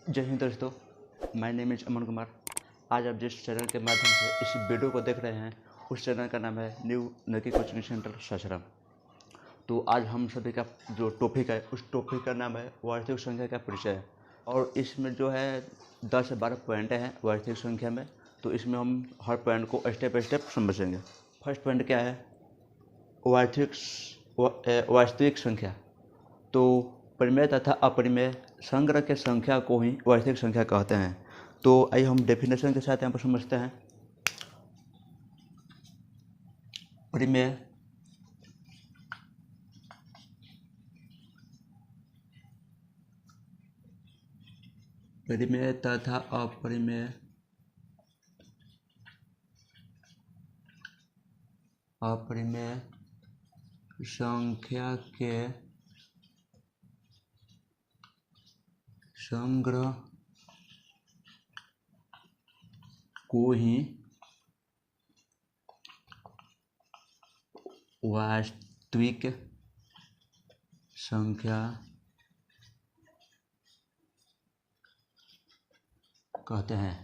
जय हिंद दोस्तों, my name is Aman Kumar. आज आप जिस चैनल के माध्यम से इस वीडियो को देख रहे हैं उस चैनल का नाम है न्यू नकी कोचिंग सेंटर सासाराम। तो आज हम सभी का जो टॉपिक है उस टॉपिक का नाम है वास्तविक संख्या का परिचय। और इसमें जो है 10 से 12 पॉइंट हैं वास्तविक संख्या में। तो इसमें हम हर पॉइंट को स्टेप बाय स्टेप समझेंगे। फर्स्ट पॉइंट क्या है? वास्तविक संख्या। तो परिमेय तथा अपरिमेय संग्रह के संख्या को ही वास्तविक संख्या कहते हैं। तो आइए हम डेफिनेशन के साथ यहाँ पर समझते हैं। परिमेय परिमेय तथा अपरिमेय संख्या के संग्रह को ही वास्तविक संख्या कहते हैं।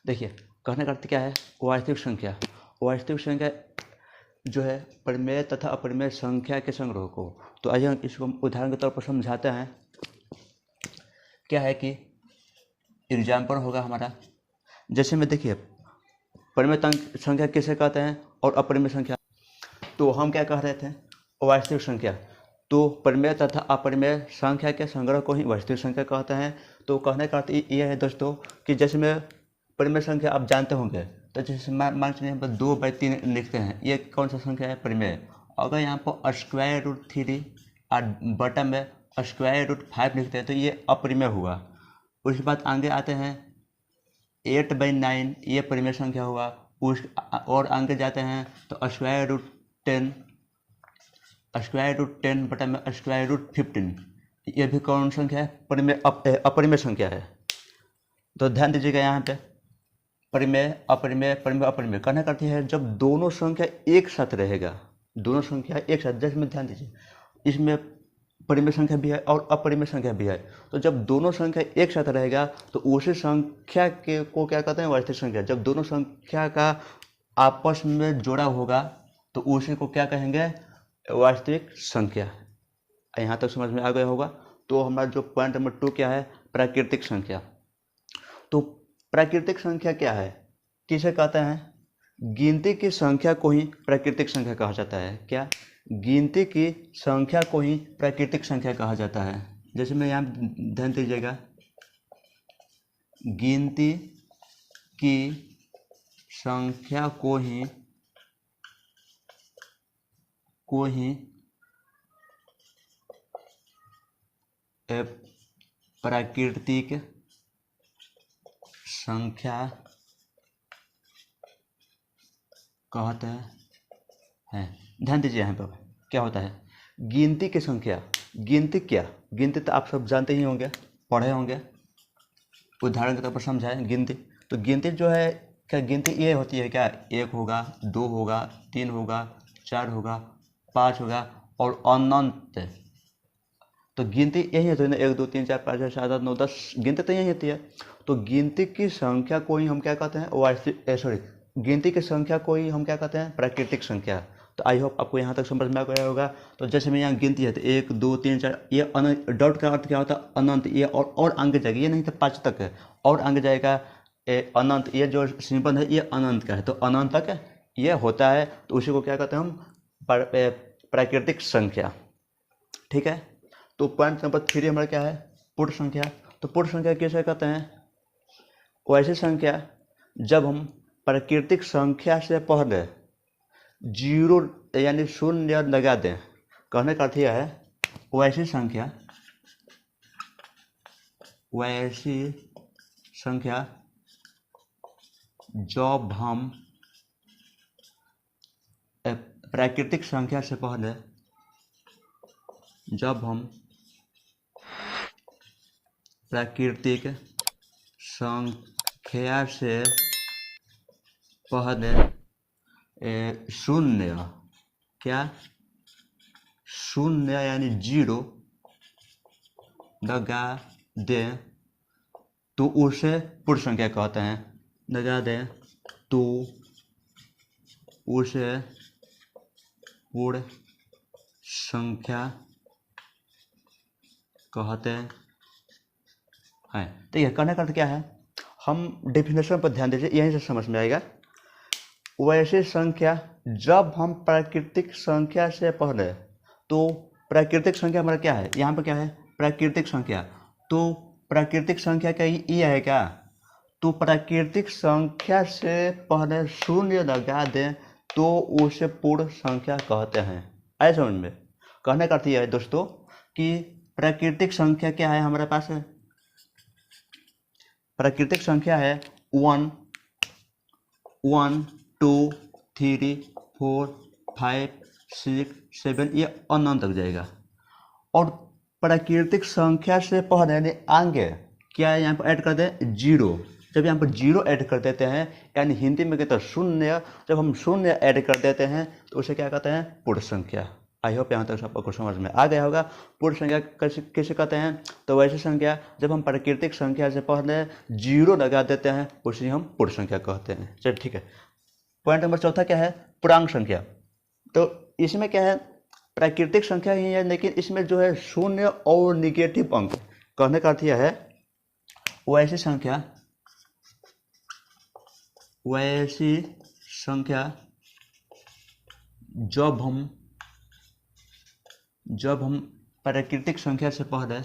देखिए, कहने का अर्थ क्या है? वास्तविक संख्या जो है परिमेय तथा अपरिमेय संख्या के संग्रह को। तो आइए हम इसको उदाहरण के तौर पर समझाते हैं। क्या है कि एग्जाम्पल होगा हमारा, जैसे में देखिए परिमेय संख्या किसे कहते हैं और अपरिमेय संख्या। तो हम क्या कह रहे थे? वास्तविक संख्या। तो परिमेय तथा अपरिमेय संख्या के संग्रह को ही वास्तविक संख्या कहते हैं। तो कहने का अर्थ ये है दोस्तों कि जैसे में परिमेय संख्या आप जानते होंगे, तो जैसे मान चलिए यहाँ पर 2/3 लिखते हैं, ये कौन सा संख्या है? परिमेय। अगर यहाँ पर √3 और बटन में √5 लिखते हैं तो ये अपरिमेय हुआ। उसके बाद आगे आते हैं 8/9, ये परिमेय संख्या हुआ। और आगे जाते हैं तो √10 बटन में √15, ये भी कौन संख्या है? परिमेय अपरिमेय संख्या है। तो ध्यान दीजिएगा यहाँ पे परिमेय अपरिमेय कहने का अर्थ है जब दोनों संख्या एक साथ रहेगा, दोनों संख्या एक साथ। जैसे में ध्यान दीजिए, इसमें परिमेय संख्या भी है और अपरिमेय संख्या भी है। तो जब दोनों संख्या एक साथ रहेगा तो उसी संख्या के को क्या कहते हैं? वास्तविक संख्या। जब दोनों संख्या का आपस में जोड़ा होगा तो उसी को क्या कहेंगे? वास्तविक संख्या। यहाँ तक समझ में आ गया होगा। तो हमारा जो पॉइंट नंबर 2 क्या है? प्राकृतिक संख्या। तो प्राकृतिक संख्या क्या है? किसे कहते हैं? गिनती की संख्या को ही प्राकृतिक संख्या कहा जाता है। क्या? गिनती की संख्या को ही प्राकृतिक संख्या कहा जाता है। जैसे मैं यहाँ ध्यान दीजिएगा, गिनती की संख्या को ही प्राकृतिक संख्या कहते हैं। ध्यान दीजिए यहाँ पर क्या होता है? गिनती की संख्या। गिनती क्या? गिनती तो आप सब जानते ही होंगे, पढ़े होंगे। उदाहरण के तौर पर समझाएं गिनती। तो गिनती जो है क्या? गिनती ये होती है क्या? 1 होगा, 2 होगा, 3 होगा, 4 होगा, 5 होगा और अनंत। तो गिनती यही होती है ना, 1 2 3 4 5 6 7 8 9 10, गिनती तो यही होती है। तो गिनती की संख्या को ही हम क्या कहते हैं? गिनती की संख्या को ही हम क्या कहते हैं? प्राकृतिक संख्या। तो आई होप आपको यहाँ तक समझ में आ गया होगा। तो जैसे में यहाँ गिनती है तो 1 2 3 4, ये अनंत। डॉट का अर्थ क्या होता है? अनंत। ये और आगे जाएगा, ये नहीं तो 5 तक है, और आगे जाएगा अनंत। ये जो सिंबल है ये अनंत का है, तो अनंत तक ये होता है। तो उसी को क्या कहते हैं हम? प्राकृतिक संख्या। ठीक है। तो पॉइंट नंबर 3 हमारा क्या है? पूर्ण संख्या। तो पूर्ण संख्या किसे कहते हैं? वैसी संख्या जब हम प्राकृतिक संख्या से पहले 0 यानी शून्य लगा दें। कहने का अर्थ यह है वैसी संख्या जब हम प्राकृतिक संख्या से पहले प्राकृतिक संख्या से पहले शून्य, क्या? शून्य यानी 0 लगा दें तो उसे पूर्ण संख्या कहते हैं। लगा दें तो उसे पूर्ण संख्या कहते हैं। ठीक है, कहने का अर्थ क्या है, हम डेफिनेशन पर ध्यान दीजिए, यहीं से समझ में आएगा। वैसी संख्या जब हम प्राकृतिक संख्या से पहले, तो प्राकृतिक संख्या हमारा क्या है, यहाँ पर क्या है प्राकृतिक संख्या, तो प्राकृतिक संख्या का ये है क्या, तो प्राकृतिक संख्या से पहले शून्य लगा दें तो उसे पूर्ण संख्या कहते हैं। ऐसे समझ में, कहने का अर्थ यह है दोस्तों कि प्राकृतिक संख्या क्या है हमारे पास है, प्राकृतिक संख्या है 1 1 2 3 4 5 6 7, ये अनंत तक जाएगा। और प्राकृतिक संख्या से पहले यानी आगे क्या है, यहाँ पर ऐड कर दें जीरो। जब यहाँ पर जीरो ऐड कर देते हैं, यानी हिंदी में कहते हैं शून्य, जब हम शून्य ऐड कर देते हैं तो उसे क्या कहते हैं, पूर्ण संख्या। आई होप यहाँ तक सबको समझ में आ गया होगा। पूर्ण संख्या किसे कहते हैं, तो वैसी संख्या जब हम प्राकृतिक संख्या से पहले जीरो लगा देते हैं उसे हम पूर्ण संख्या कहते हैं। चलिए ठीक है। पॉइंट नंबर चौथा क्या है, पूर्णांक संख्या। तो इसमें क्या है, प्राकृतिक संख्या ही है, लेकिन इसमें जो है शून्य और निगेटिव अंक। कहने का अर्थ यह है, वैसी संख्या जब हम प्राकृतिक संख्या से पहले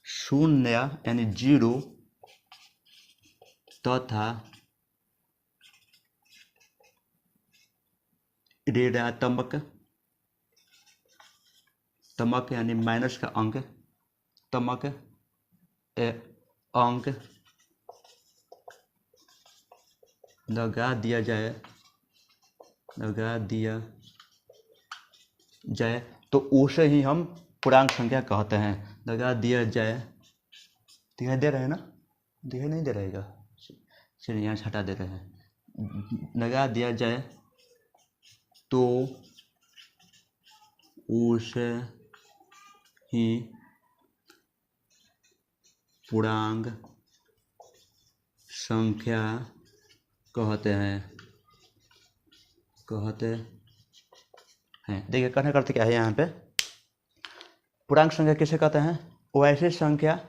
शून्य यानी जीरो तथा ऋणात्मक यानी माइनस का अंक लगा दिया जाए तो उसे ही हम पूर्णांक संख्या कहते हैं। लगा दिया जाए, दिखाई दे रहा है ना, दिखाई नहीं दे रहेगा, चलिए यहाँ से हटा दे रहे हैं। लगा दिया जाए तो उसे ही पूर्णांक संख्या कहते हैं। देखिए कहने का अर्थ क्या है, यहाँ पे पूर्णांक संख्या किसे कहते हैं, वैसी संख्या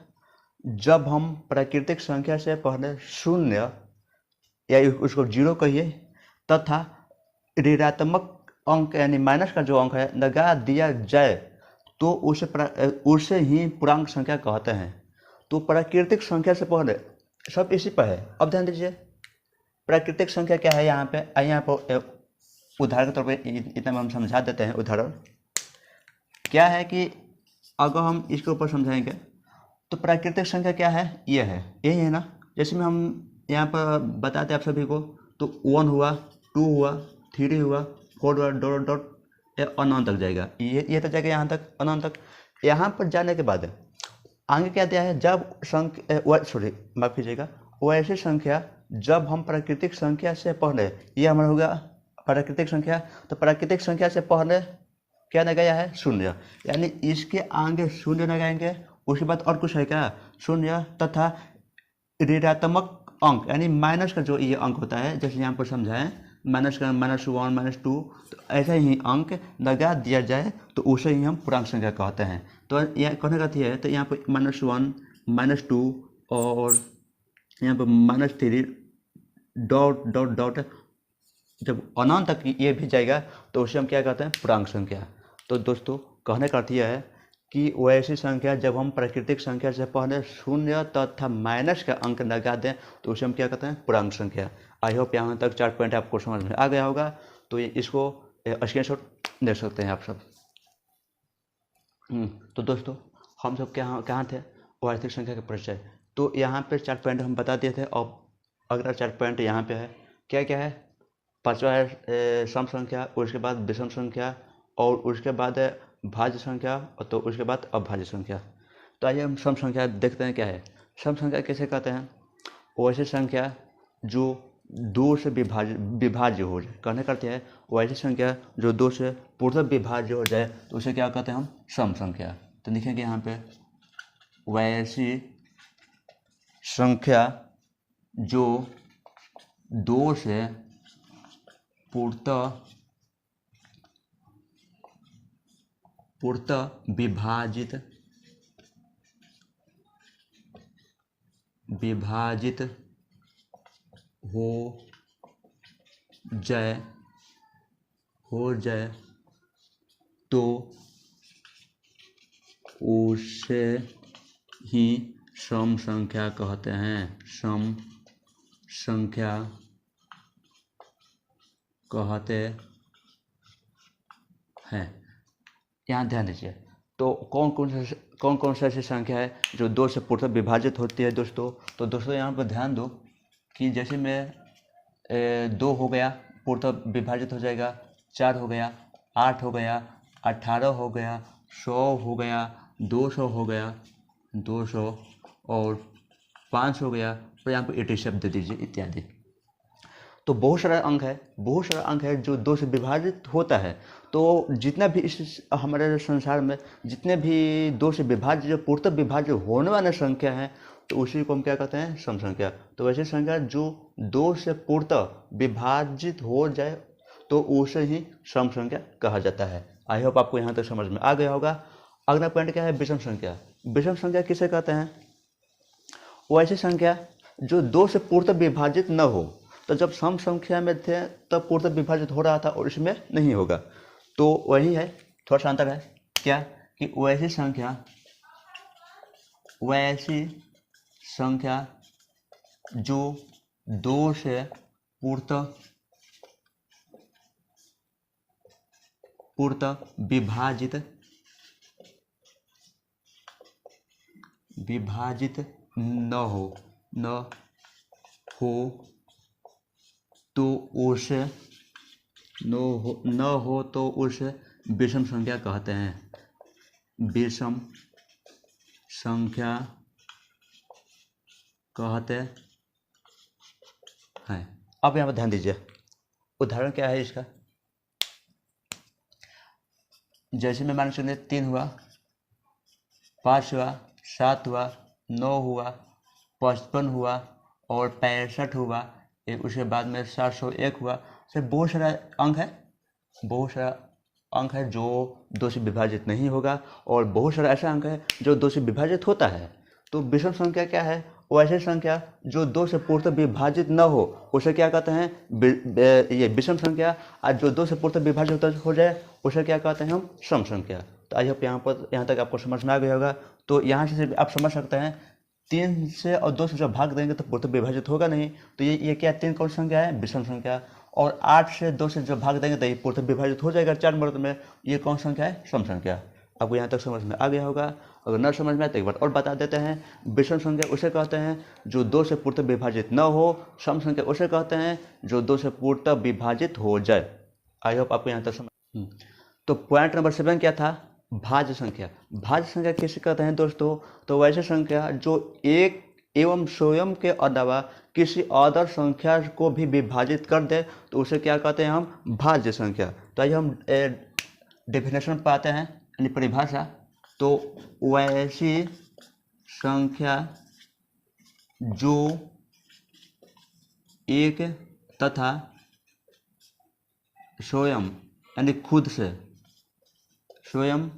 जब हम प्राकृतिक संख्या से पहले शून्य या उसको जीरो कहिए तथा ऋणात्मक अंक यानी माइनस का जो अंक है लगा दिया जाए तो उसे ही पूर्णांक संख्या कहते हैं। तो प्राकृतिक संख्या से पहले सब इसी पर है। अब ध्यान दीजिए, प्राकृतिक संख्या क्या है, यहाँ पर उदाहरण के तौर पर इतना हम समझा देते हैं। उदाहरण क्या है कि अगर हम इसके ऊपर समझाएंगे तो प्राकृतिक संख्या क्या है, ये है, यही है ना। जैसे में हम यहाँ पर बताते हैं आप सभी को, तो 1 हुआ, 2 हुआ, 3 हुआ, 4 हुआ, डॉट डॉट अनंत तक जाएगा। ये तो जाएगा यहाँ तक, अनंत तक। यहाँ पर जाने के बाद आगे क्या दिया है, जब माफ कीजिएगा, वैसी संख्या जब हम प्राकृतिक संख्या से पहले, ये हमारा होगा प्राकृतिक संख्या, तो प्राकृतिक संख्या से पहले क्या लगाया है, शून्य, यानी इसके आगे शून्य लगाएंगे। उसके बाद और कुछ है क्या, शून्य तथा ऋणात्मक अंक यानी माइनस का जो ये अंक होता है, जैसे यहाँ पर समझाएं माइनस का, -1 -2, तो ऐसा ही अंक लगा दिया जाए तो उसे ही हम पूर्णांक संख्या कहते हैं। तो यह कहने का है, तो यहाँ पर -1 -2 और यहाँ पर -3 डॉट डॉट डॉट, जब अनंत तक ये भी जाएगा तो उसे हम क्या कहते हैं, पूर्णांक संख्या। तो दोस्तों कहने का अर्थ यह है कि वैसी संख्या जब हम प्राकृतिक संख्या से पहले शून्य तथा माइनस का अंक लगा दें तो उसे हम क्या कहते हैं, पूर्णांक संख्या। आई होप यहाँ तक 4 पॉइंट आपको समझ में आ गया होगा। तो इसको स्क्रीनशॉट ले सकते हैं आप सब। तो दोस्तों हम सब कहाँ थे, वास्तविक संख्या का परिचय। तो यहाँ पे 4 पॉइंट हम बता दिए थे। अब अगला 4 पॉइंट यहाँ पे है, क्या क्या है, पांचवा है सम संख्या, उसके बाद विषम संख्या, और उसके बाद है भाज्य संख्या, और तो उसके बाद अभाज्य संख्या। तो आइए हम सम संख्या देखते हैं क्या है। सम संख्या किसे कहते हैं, वैसी संख्या जो दो से विभाज्य हो जाए, कहने करते हैं वैसी संख्या जो दो से पूर्णतः विभाज्य हो जाए तो उसे क्या कहते हैं हम, सम संख्या। तो लिखेंगे यहाँ पे वैसी संख्या जो दो से पूर्णतः विभाजित हो जाए तो उसे ही सम संख्या कहते हैं, सम संख्या कहते हैं। यहाँ ध्यान दीजिए, तो कौन कौन सा ऐसी संख्या है जो दो से पूर्णतः विभाजित होती है दोस्तों। तो दोस्तों यहाँ पर ध्यान दो कि जैसे मैं 2 हो गया पूर्णतः विभाजित हो जाएगा, 4 हो गया, 8 हो गया, 18 हो गया, 100 हो गया, 200 हो गया, 200 और 5 हो गया, तो यहाँ पर 80 शब्द दे दीजिए इत्यादि। तो बहुत सारा अंक है जो दो से विभाजित होता है। तो जितना भी इस हमारे संसार में जितने भी दो से विभाज्य जो पूर्णतः विभाज्य होने वाले संख्या हैं तो उसी को हम क्या कहते हैं, सम संख्या। तो वैसे संख्या जो दो से पूर्णतः विभाजित हो जाए तो उसे ही सम संख्या कहा जाता है। आई होप आपको यहाँ तक समझ में आ गया होगा। अगला पॉइंट क्या है, विषम संख्या। विषम संख्या किसे कहते हैं, वैसी संख्या जो दो से पूर्णतः विभाजित न हो। तो जब सम संख्या में थे तब पूर्णतः विभाजित हो रहा था और इसमें नहीं होगा, तो वही है, थोड़ा सा अंतर है क्या, कि वैसी संख्या जो दो से पूर्णतः विभाजित न हो तो उसे विषम संख्या कहते हैं, विषम संख्या कहते हैं। अब यहाँ पर ध्यान दीजिए, उदाहरण क्या है इसका। जैसे मैं मान चलिए 3 हुआ, 5 हुआ, 7 हुआ, 9 हुआ, 55 हुआ और 65 हुआ, उसके बाद में 701 हुआ। से बहुत सारा अंक है जो दो से विभाजित नहीं होगा और बहुत सारा ऐसा अंक है जो दो से विभाजित होता है। तो विषम संख्या क्या है, वो ऐसी संख्या जो दो से पूर्णतः विभाजित न हो उसे क्या कहते हैं, ये विषम संख्या। और जो दो से पूर्णतः विभाजित हो जाए उसे क्या कहते हैं हम, सम संख्या। तो आई होप यहाँ तक आपको समझ में आ गया होगा। तो यहाँ से आप समझ सकते हैं 3 से और 2 से जब भाग देंगे तो पूर्णतः विभाजित होगा नहीं। तो ये क्या 3 कौन संख्या है, विषम संख्या। और 8 से 2 से जब भाग देंगे तो ये पूर्णतः विभाजित हो जाएगा 4 वर्ग में, ये कौन संख्या है, सम संख्या। आपको यहाँ तक समझ में आ गया होगा। अगर न समझ में आए तो एक बार और बता देते हैं। विषम संख्या उसे कहते हैं जो दो से पूर्णतः विभाजित न हो, सम संख्या उसे कहते हैं जो दो से पूर्णतः विभाजित हो जाए। आई होप आपको यहाँ तक समझ। तो पॉइंट नंबर 7 क्या था, भाज्य संख्या। भाज्य संख्या किसे कहते हैं दोस्तों, तो वैसे संख्या जो एक एवं स्वयं के अलावा किसी अदर संख्या को भी विभाजित कर दे तो उसे क्या कहते हैं हम, भाज्य संख्या। तो आइए हम डेफिनेशन पाते हैं, यानी परिभाषा। तो वैसी संख्या जो एक तथा स्वयं यानी खुद से स्वयं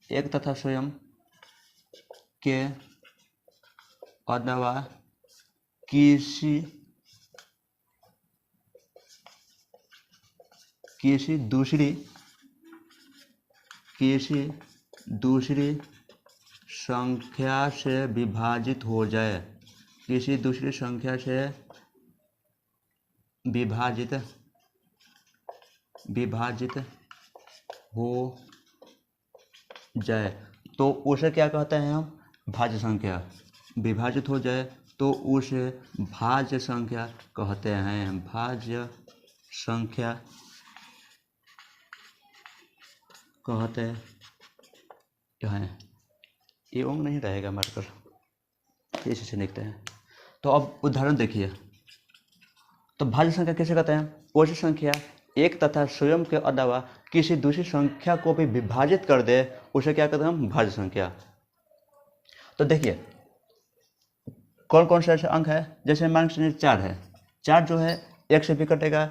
एक तथा स्वयं के अलावा किसी दूसरी संख्या से विभाजित हो जाए, किसी दूसरी संख्या से विभाजित हो जाए तो उसे क्या कहते हैं हम, भाज्य संख्या। विभाजित हो जाए तो उसे भाज्य संख्या कहते हैं, भाज्य संख्या कहते हैं। एवं नहीं रहेगा मार्कर। इसी से लिखते हैं। तो अब उदाहरण देखिए, तो भाज्य संख्या कैसे कहते हैं? वो सी संख्या एक तथा स्वयं के अलावा किसी दूसरी संख्या को भी विभाजित कर दे उसे क्या कहते हैं हम? भाज्य संख्या। तो देखिए कौन कौन से ऐसे अंक है, जैसे मान के चलिए 4 है, 4 जो है एक से भी कटेगा,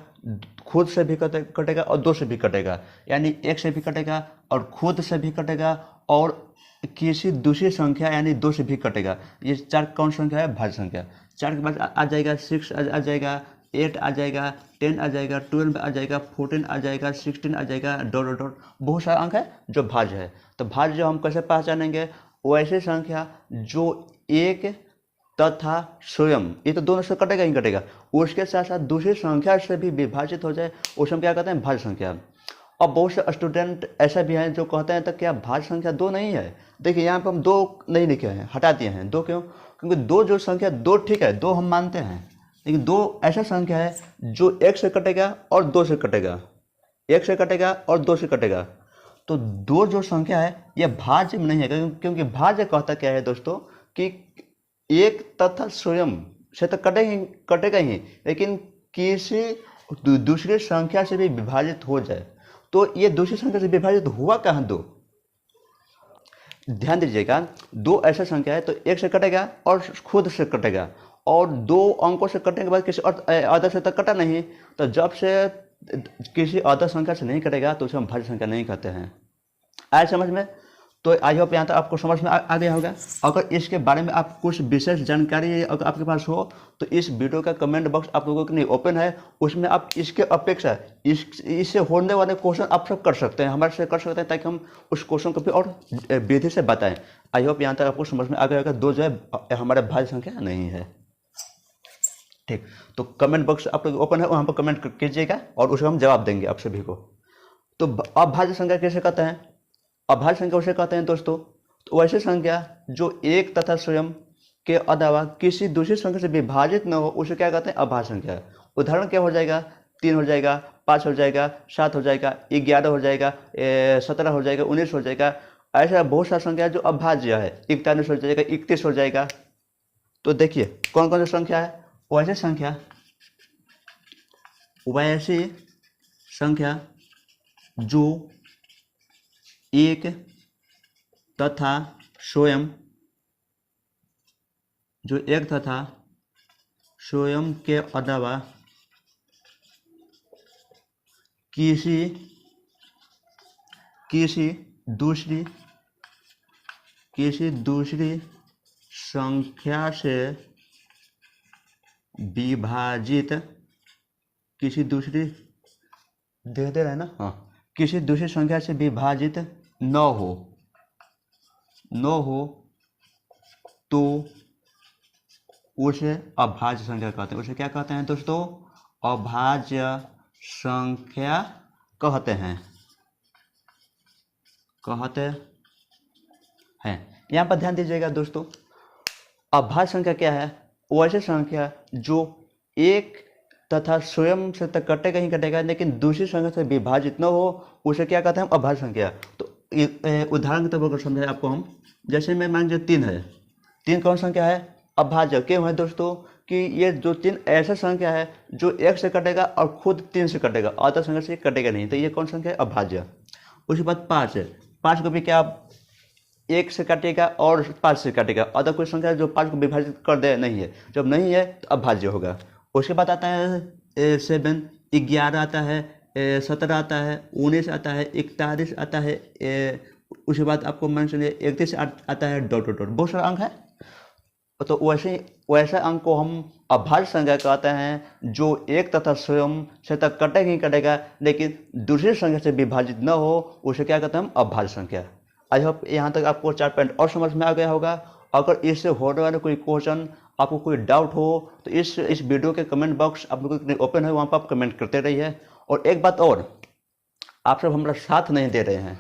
खुद से भी कटेगा और 2 से भी कटेगा, यानी एक से भी कटेगा और खुद से भी कटेगा और किसी दूसरी संख्या यानी 2 से भी कटेगा। ये 4 कौन संख्या है? भाज्य संख्या। 4 के बाद आ जाएगा 6 आ जाएगा, 8 आ जाएगा, 10 आ जाएगा, 12 आ जाएगा, 14 आ जाएगा, 16 आ जाएगा, डॉट डॉट डॉट, बहुत सारा अंक है जो भाज्य है। तो भाज्य जो हम कैसे पहचानेंगे? वैसे संख्या जो एक तथा स्वयं, ये तो दोनों से कटेगा ही कटेगा, उसके साथ साथ दूसरी संख्या से भी विभाजित हो जाए उसे हम क्या कहते हैं? भाज्य संख्या। अब बहुत से स्टूडेंट ऐसा भी हैं जो कहते हैं तो क्या भाज्य संख्या 2 नहीं है? देखिए यहाँ पर हम 2 नहीं लिखे हैं, हटा दिए हैं 2। क्यों? क्योंकि 2 जो संख्या 2 ठीक है, 2 हम मानते हैं, लेकिन 2 ऐसा संख्या है जो 1 से कटेगा और 2 से कटेगा, 1 से कटेगा और 2 से कटेगा। तो 2 जो संख्या है ये भाज्य में नहीं है, क्योंकि भाज्य कहता क्या है दोस्तों कि एक तथा स्वयं से तो कटेगा ही, लेकिन किसी दूसरी संख्या से भी विभाजित हो जाए। तो ये दूसरी संख्या से विभाजित हुआ कहाँ? 2। ध्यान दीजिएगा, 2 ऐसा संख्या है तो 1 से कटेगा और खुद से कटेगा, और 2 अंकों से कटने के बाद किसी अदर से तक कटा नहीं। तो जब से किसी अदर संख्या से नहीं कटेगा तो उसे हम भाज्य संख्या नहीं कहते हैं। आए समझ में? तो आई होप यहाँ तक आपको समझ में आ गया होगा। अगर इसके बारे में आप कुछ विशेष जानकारी अगर आपके पास हो तो इस वीडियो का कमेंट बॉक्स आप लोगों के लिए ओपन है, उसमें आप इसके अपेक्षा इससे होने वाले क्वेश्चन आप सब कर सकते हैं, हमारे से कर सकते हैं, ताकि हम उस क्वेश्चन को भी और विधि से बताएं। आई होप यहाँ तक आपको समझ में आ गया होगा। 2 जो है हमारे भाज्य संख्या नहीं है। ठीक, तो कमेंट बॉक्स आप लोग ओपन है, वहाँ पर कमेंट कीजिएगा और उसे हम जवाब देंगे आप सभी को। तो अब भाज्य संख्या कैसे कहते हैं? अभाज्य संख्या उसे कहते हैं दोस्तों, तो वैसे संख्या जो एक तथा स्वयं के अलावा किसी दूसरी संख्या से विभाजित न हो उसे क्या कहते हैं? अभाज्य संख्या। उदाहरण क्या हो जाएगा? 3 हो जाएगा, 5 हो जाएगा, 7 हो जाएगा, 11 हो जाएगा, 17 हो जाएगा, 19 हो जाएगा। ऐसा बहुत सारा संख्या जो अभाज्य है। 41 हो जाएगा, 31 हो जाएगा। तो देखिए कौन कौन सी संख्या है? वैसे संख्या जो एक तथा स्वयं, के अलावा किसी दूसरी संख्या से विभाजित, किसी दूसरी दे रहा है ना, हाँ, किसी दूसरी संख्या से विभाजित न हो तो उसे अभाज्य संख्या कहते हैं। उसे क्या कहते हैं दोस्तों? अभाज्य संख्या कहते हैं। यहाँ पर ध्यान दीजिएगा दोस्तों, अभाज्य संख्या क्या है? वैसे संख्या जो एक तथा स्वयं से तक कटेगा ही कटेगा, लेकिन दूसरी संख्या से विभाजित न हो उसे क्या कहते हैं? हम अभाज्य संख्या। तो उदाहरण के तौर पर समझाएं आपको हम, जैसे मैं मान लीजिए 3 है, 3 कौन संख्या है? अभाज्य। क्यों है दोस्तों? कि ये जो 3 ऐसा संख्या है जो 1 से कटेगा और खुद 3 से कटेगा, अदर संख्या से कटेगा नहीं, तो ये कौन संख्या है? अभाज्य। उसके बाद 5 है, 5 को भी क्या 1 से काटेगा और 5 से काटेगा, अदर कोई संख्या जो 5 को विभाजित कर दे नहीं है, जब नहीं है तो अभाज्य होगा। उसके बाद आता है 7, 11 आता है, 17 आता है, 19 आता है, 41 आता है, उसके बाद आपको मान चलिए 31 आता है, डॉट डॉट डॉट, बहुत सारा अंक है। तो वैसे अंक को हम अभाज्य संख्या कहते हैं जो एक तथा स्वयं से तक कटेगा ही कटेगा, लेकिन दूसरी संख्या से विभाजित न हो उसे क्या कहते हैं? हम अभाज्य संख्या। आई होप यहाँ तक आपको 4 पॉइंट और समझ में आ गया होगा। अगर इससे होने वाले कोई क्वेश्चन, आपको कोई डाउट हो तो इस वीडियो के कमेंट बॉक्स आप लोगों के लिए ओपन है, वहाँ पर आप कमेंट करते रहिए। और एक बात और, आप सब हमारा साथ नहीं दे रहे हैं।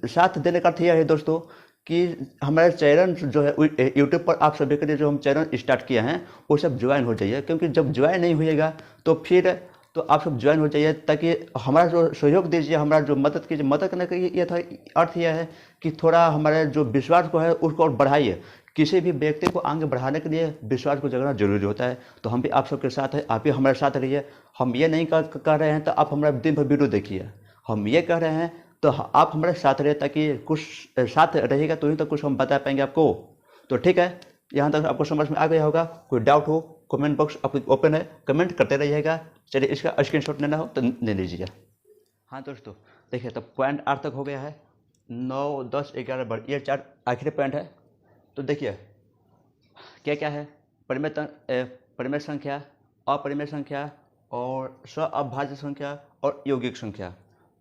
साथ देने का अर्थ यह है दोस्तों कि हमारे चैनल जो है यूट्यूब पर आप सभी के लिए जो हम चैनल स्टार्ट किए हैं वो सब ज्वाइन हो जाइए, क्योंकि जब ज्वाइन नहीं होइएगा तो फिर तो आप सब ज्वाइन हो जाइए, ताकि हमारा जो सहयोग दीजिए, हमारा जो मदद कीजिए। मदद करने का ये था अर्थ यह है कि थोड़ा हमारे जो विश्वास को है उसको और बढ़ाइए, किसी भी व्यक्ति को आगे बढ़ाने के लिए विश्वास को जगाना जरूरी होता है। तो हम भी आप सबके साथ हैं, आप भी हमारे साथ रहिए। हम ये नहीं कह रहे हैं तो आप हमारा दिन भर वीडियो देखिए, हम ये कह रहे हैं तो आप हमारे साथ रहिए, ताकि कुछ साथ रहिएगा तो ही तो कुछ हम बता पाएंगे आपको। तो ठीक है, यहाँ तक आपको समझ में आ गया होगा। कोई डाउट हो कमेंट बॉक्स ओपन है, कमेंट करते रहिएगा। चलिए इसका स्क्रीनशॉट लेना हो तो ले लीजिए। हाँ दोस्तों देखिए, तो पॉइंट 8 तक हो गया है। 9, 10, 11, 12 ये 4 आखिरी पॉइंट है। तो देखिए क्या क्या है, परिमेय संख्या, अपरिमेय संख्या और स्वअभाज्य संख्या और यौगिक संख्या।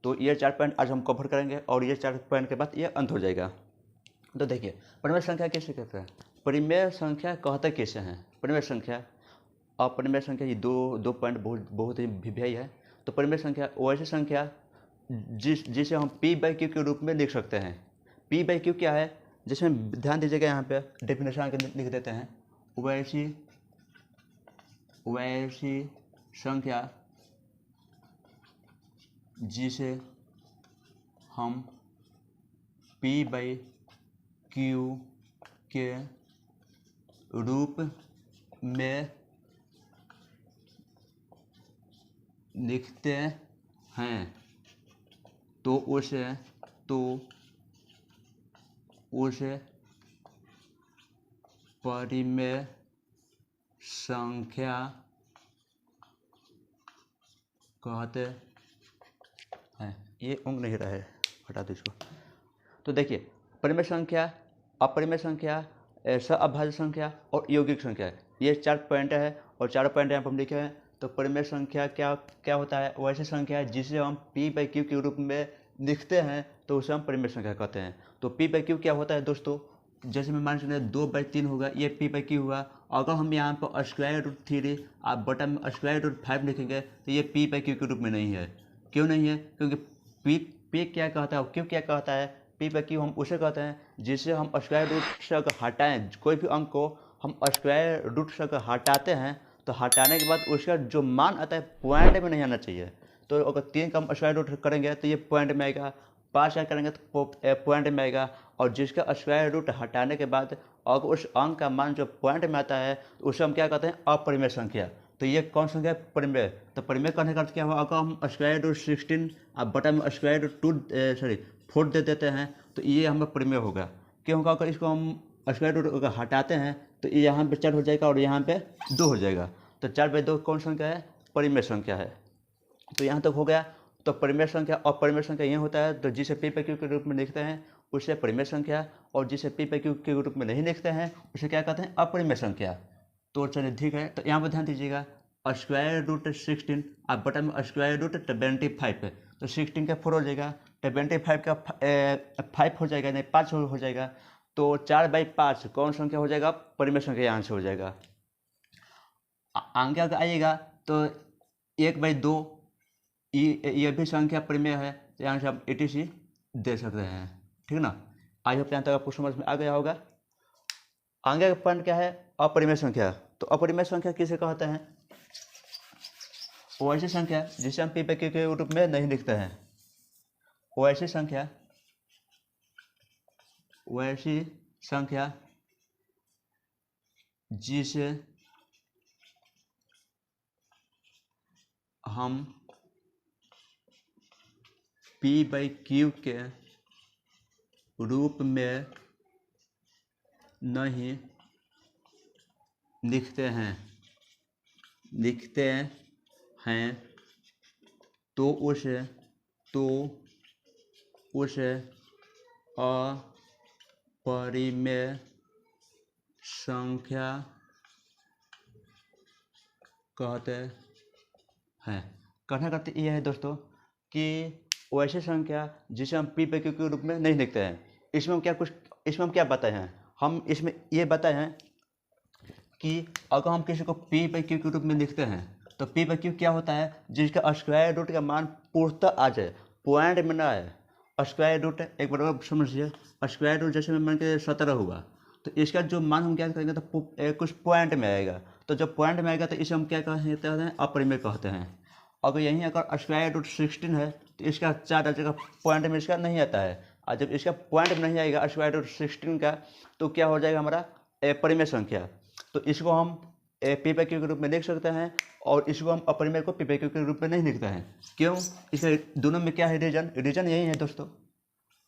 तो ये 4 पॉइंट आज हम कवर करेंगे और ये 4 पॉइंट के बाद ये अंत हो जाएगा। तो देखिए परिमेय संख्या कैसे कहते हैं, परिमेय संख्या कहते कैसे हैं, परिमेय संख्या अपरिमेय संख्या, ये दो पॉइंट बहुत ही भिन्न है। तो परिमेय संख्या वैसी संख्या जिसे हम p/q के रूप में लिख सकते हैं। p/q क्या है, जिसमें ध्यान दीजिएगा, यहाँ पे डेफिनेशन के लिख देते हैं। वैसी संख्या जिसे हम p/q के रूप में लिखते हैं तो उसे परिमेय संख्या कहते हैं। ये उंग नहीं रहा है, हटा दो इसको। तो देखिए परिमेय संख्या, अपरिमेय संख्या, सहअभाज्य संख्या और यौगिक संख्या, ये 4 पॉइंट है और 4 पॉइंट यहाँ पर हम लिखे हैं। तो परिमेय संख्या क्या होता है, वैसी संख्या है जिसे हम p/q के रूप में लिखते हैं तो उसे हम परिमेय संख्या कहते हैं। तो p/q क्या होता है दोस्तों, जैसे मैं मान सकते हैं 2/3 होगा, ये p/q हुआ। अगर हम यहाँ पर √3 आप बटन में √5 लिखेंगे तो ये p/q के रूप में नहीं है। क्यों नहीं है, क्योंकि p क्या कहता है, q क्या कहता है, p/q हम उसे कहते हैं जिसे हम स्क्वायर रूट से अगर हटाएँ, कोई भी अंक को हम स्क्वायर रूट से अगर हटाते हैं तो हटाने के बाद उसका जो मान आता है पॉइंट में नहीं आना चाहिए। तो अगर 3 का हम स्क्वायर रूट करेंगे तो ये पॉइंट में आएगा, 5 का करेंगे तो पॉइंट में आएगा। और जिसका स्क्वायर रूट हटाने के बाद अगर उस अंक का मान जो पॉइंट में आता है तो उसे हम क्या कहते हैं, अपरिमेय संख्या। तो ये कौन संख्या है, परिमेय। तो परिमेय करने का अर्थ क्या हुआ, अगर हम √16 आप बटा में √4 दे देते हैं तो ये हमें परिमेय होगा। क्यों होगा, अगर इसको हम स्क्वायर रूट अगर हटाते हैं तो ये यहाँ पे 4 हो जाएगा और यहाँ पे 2 हो जाएगा। तो 4/2 कौन संख्या है, परिमेय संख्या है। तो यहाँ तक हो गया। तो परिमेय संख्या और परिमेय संख्या ये होता है, तो जिसे p/q के रूप में लिखते हैं उसे परिमेय संख्या, और जिसे p/q के रूप में नहीं लिखते हैं उसे क्या कहते हैं, अपरिमेय संख्या। तो चलिए ठीक है, तो यहाँ पर ध्यान दीजिएगा, √16 आप बटा में √25 है तो 16 का 4 हो जाएगा, 25 का 5 हो जाएगा, नहीं 5 हो जाएगा। तो 4/5 कौन संख्या हो जाएगा, परिमेय संख्या यहाँ से हो जाएगा। आगे अगर आइएगा तो 1/2 ये भी संख्या परिमेय है, तो यहाँ से आप etc दे सकते हैं, ठीक ना। आई होप यहाँ तक आपको समझ में आ गया होगा। आगे का पॉइंट क्या है, अपरिमेय संख्या। तो अपरिमेय संख्या किसे कहते हैं, वैसी संख्या जिसे हम p/q के रूप में नहीं लिखते हैं। वैसी संख्या जिसे हम p/q के रूप में नहीं लिखते हैं तो उसे अपरिमेय संख्या कहते हैं। कहना करते ये है दोस्तों कि वैसी संख्या जिसे हम p/q के रूप में नहीं लिखते हैं। इसमें हम क्या बताए हैं, हम इसमें ये बताए हैं कि अगर हम किसी को p/q के रूप में लिखते हैं तो p/q क्या होता है, जिसका स्क्वायर रूट का मान पूर्णतः आ जाए, पॉइंट में ना आए। स्क्वायर रूट एक बार आप समझिए, स्क्वायर रूट जैसे मैं मान के 17 हुआ तो इसका जो मान हम क्या करेंगे तो कुछ पॉइंट में आएगा। तो जब पॉइंट में आएगा तो इसे हम क्या कहते हैं, अपरिमेय कहते हैं। अगर यहीं अगर √16 है तो इसका 4 जगह पॉइंट में इसका नहीं आता है, और जब इसका पॉइंट में नहीं आएगा √16 का तो क्या हो जाएगा, हमारा परिमेय संख्या, तो इसको हम पी बाई क्यू के रूप में लिख सकते हैं और इसको हम अपरिमेय को पी बाई क्यू के रूप में नहीं लिखते हैं। क्यों? इसके दोनों में क्या है रीजन? रीजन यही है दोस्तों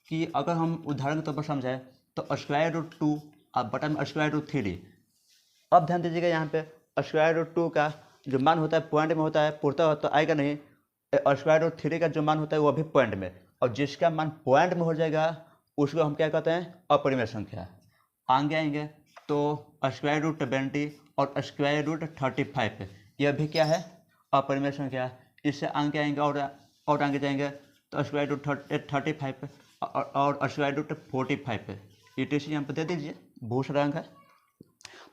कि अगर हम उदाहरण के तौर पर समझाएं तो स्क्वायर रूट 2 और बटा में स्क्वायर रूट 3। अब ध्यान दीजिएगा यहाँ पे स्क्वायर रूट 2 का जो मान होता है पॉइंट में होता है, पूर्णतः तो आएगा नहीं। स्क्वायर रूट 3 का जो मान होता है वो अभी पॉइंट में, और जिसका मान पॉइंट में हो जाएगा उसको हम क्या कहते हैं? अपरिमेय संख्या। आगे आएंगे तो स्क्वायर रूट 20 और स्क्वायर रूट 35 यह भी क्या है? अपरिमेय संख्या। इससे आगे आएंगे और आगे जाएंगे तो स्क्वायर रूट 35 और स्क्वायर रूट 45 ETC यहाँ पर दे दीजिए, बहुत सारा अंक है।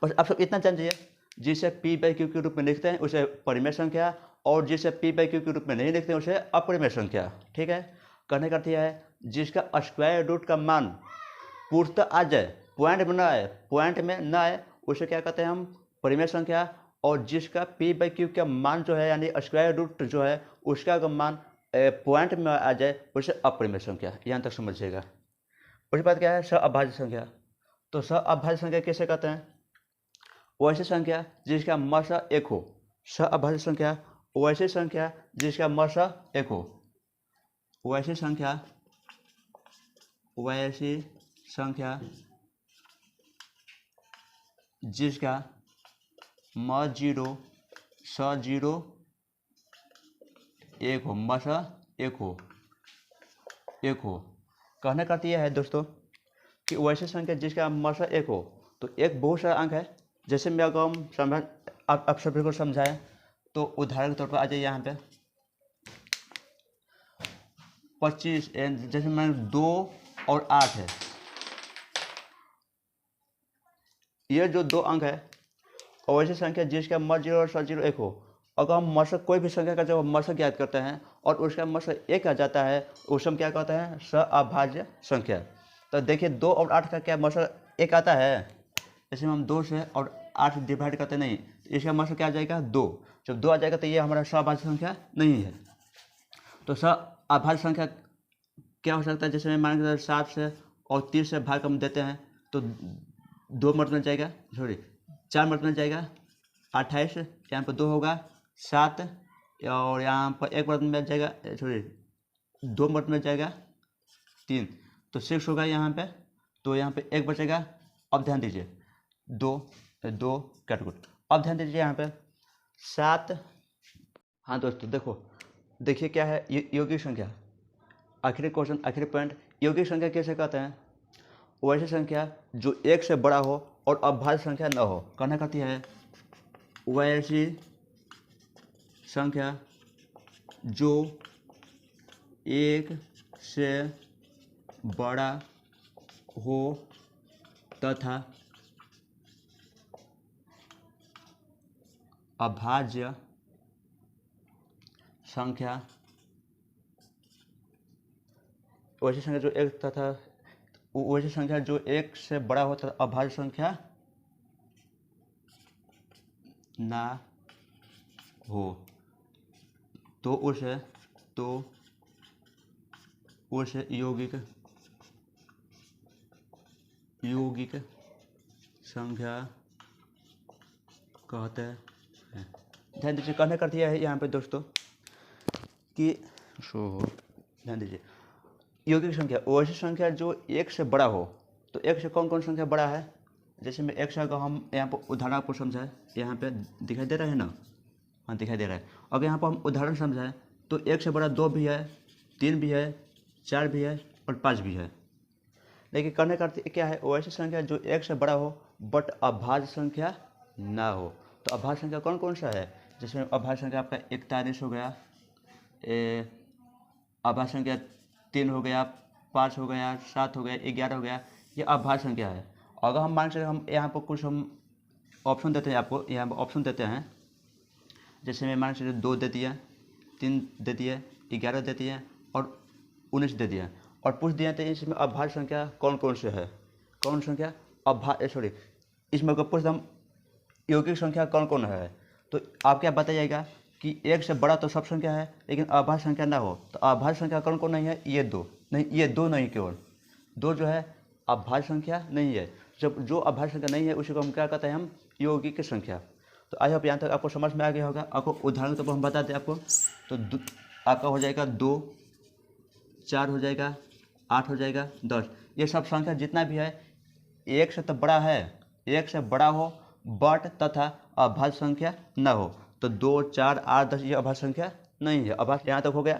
बस आप सब इतना जान जाइए, जिसे पी बाई क्यू के रूप में लिखते हैं उसे परिमेय संख्या, और जिसे पी बाई क्यू के रूप में नहीं लिखते हैं उसे अपरिमेय संख्या। ठीक है, कहने का अर्थ यह है जिसका स्क्वायर रूट का मान पूर्णतः आ जाए, पॉइंट में ना आए उसे क्या कहते हैं हम? परिमेय संख्या। और जिसका पी बाई क्यू का मान जो है यानी स्क्वायर रूट जो है उसका अगर मान पॉइंट में आ जाए उसे अपरिमेय संख्या। यहाँ तक समझिएगा। उसके बाद क्या है? सहअभाज्य संख्या। तो सहअभाज्य संख्या कैसे कहते हैं? वैसी संख्या जिसका मसा एक हो। सहअभाज्य संख्या वैसी संख्या जिसका मसा एक हो। वैसी संख्या जिसका म 0 स 0 एक हो, मसा एक हो। कहने का अर्थ यह है दोस्तों कि वैसी संख्या जिसका मसा एक हो, तो एक बहुत सारा अंक है। जैसे मैं अगर हम समझ आप सभी को समझाएं तो उदाहरण के तौर पर आ जाइए यहाँ पे 25, जैसे मैंने 2 और 8 है, ये जो दो अंक है और वैसी संख्या जिसका म 0 और स 0 एक हो। अगर हम मशक कोई भी संख्या का जब हम मशक याद करते हैं और उसका मशक एक आ जाता है उसे हम क्या कहते हैं? सहअभाज्य संख्या। तो देखिए 2 और 8 का क्या मशक एक आता है? जैसे हम 2 से और 8 डिवाइड करते नहीं, तो इसका मशक क्या आ जाएगा? 2। जब 2 आ जाएगा तो ये हमारा सहअभाज्य संख्या नहीं है। तो सहअभाज्य संख्या क्या हो सकता है? जैसे मान के 7 से और 30 से भाग हम देते हैं तो 2 मर्द मिल जाएगा, 4 मर्द मिल जाएगा 28, यहाँ पर 2 होगा 7, और यहाँ पर 1 मर्द मिल जाएगा, 2 मर्द मिल जाएगा 3, तो 6 होगा यहाँ पे। तो यहाँ पे 1 बचेगा। अब ध्यान दीजिए 2 कैटेगरी। अब ध्यान दीजिए यहाँ पे 7। हाँ दोस्तों देखिए क्या है यौगिक संख्या। आखिरी क्वेश्चन, आखिरी पॉइंट, यौगिक संख्या कैसे कहते हैं? वैसी संख्या जो 1 से बड़ा हो और अभाज्य संख्या न हो। कहने का है वैसी संख्या जो 1 से बड़ा हो तथा अभाज्य संख्या, वैसी संख्या जो 1 तथा वैसी संख्या जो 1 से बड़ा हो तथा अभाज्य संख्या ना हो, तो उसे यौगिक संख्या कहते हैं। ध्यान दीजिए, कहने का अर्थ यह है यहाँ पे दोस्तों कि ध्यान दीजिए यौगिक संख्या वैसी संख्या जो 1 से बड़ा हो। तो 1 से कौन कौन संख्या बड़ा है? जैसे में 1 से अगर हम यहाँ पर उदाहरण आपको समझाएं, यहाँ पे दिखाई दे रहा है ना? हाँ दिखाई दे रहा है। अगर यहाँ पर हम उदाहरण समझाएं तो 1 से बड़ा 2 भी है, 3 भी है, 4 भी है और 5 भी है। लेकिन कहने का अर्थ क्या है? वैसी संख्या जो 1 से बड़ा हो बट अभाज्य संख्या ना हो। तो अभाज्य संख्या कौन कौन सा है? जैसे अभाज्य संख्या आपका 41 हो गया, अभाज्य संख्या 3 हो गया, 5 हो गया, 7 हो गया, 11 हो गया, ये अभाज्य संख्या है। अगर हम मान चले हम यहाँ पर कुछ हम ऑप्शन देते हैं, आपको यहाँ पर ऑप्शन देते हैं, जैसे मैं मान चलिए 2 दे दिया, 3 दे दिया, 11 दे दिया और 19 दे दिया, और पूछ दिया तो इसमें अभाज्य संख्या कौन कौन से है? कौन संख्या इसमें अगर पूछ हम यौगिक संख्या कौन कौन है, तो आप क्या बताइएगा कि 1 से बड़ा तो सब संख्या है लेकिन अभाज्य संख्या ना हो। तो अभाज्य संख्या कौन कौन नहीं है? ये 2 नहीं, ये 2 नहीं, केवल 2 जो है अभाज्य संख्या नहीं है। जब जो अभाज्य संख्या नहीं है उसी को हम क्या कहते हैं, हम यौगिक की संख्या। तो आई होप यहाँ तक आपको समझ में आ गया होगा। आपको उदाहरण तो हम बता दें आपको, तो आपका हो जाएगा 2, 4 हो जाएगा, 8 हो जाएगा, 10। ये सब संख्या जितना भी है एक से तो बड़ा है, एक से बड़ा हो बट तथा अभाज्य संख्या न हो। तो 2, 4, 8, 10 ये अभाज्य संख्या नहीं है। अभाज्य यहाँ तक हो गया।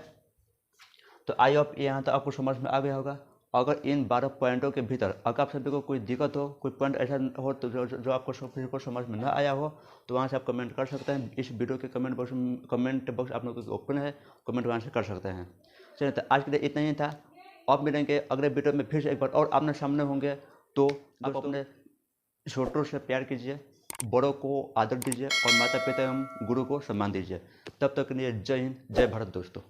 तो आई होप यहाँ तक आपको समझ में आ गया होगा। अगर इन 12 पॉइंटों के भीतर अगर आप सभी को कोई दिक्कत हो, कोई पॉइंट ऐसा हो तो जो आपको किसी को समझ में ना आया हो, तो वहाँ से आप कमेंट कर सकते हैं। इस वीडियो के कमेंट बॉक्स आप लोगों को ओपन है, कमेंट वहाँ से कर सकते हैं। चलिए, तो आज के लिए इतना ही था। अब मिलेंगे अगले वीडियो में फिर से एक बार और आमने सामने होंगे। तो आप अपने छोटों से प्यार कीजिए, बड़ों को आदर दीजिए और माता पिता एवं गुरु को सम्मान दीजिए। तब तक के लिए जय हिंद, जय भारत दोस्तों।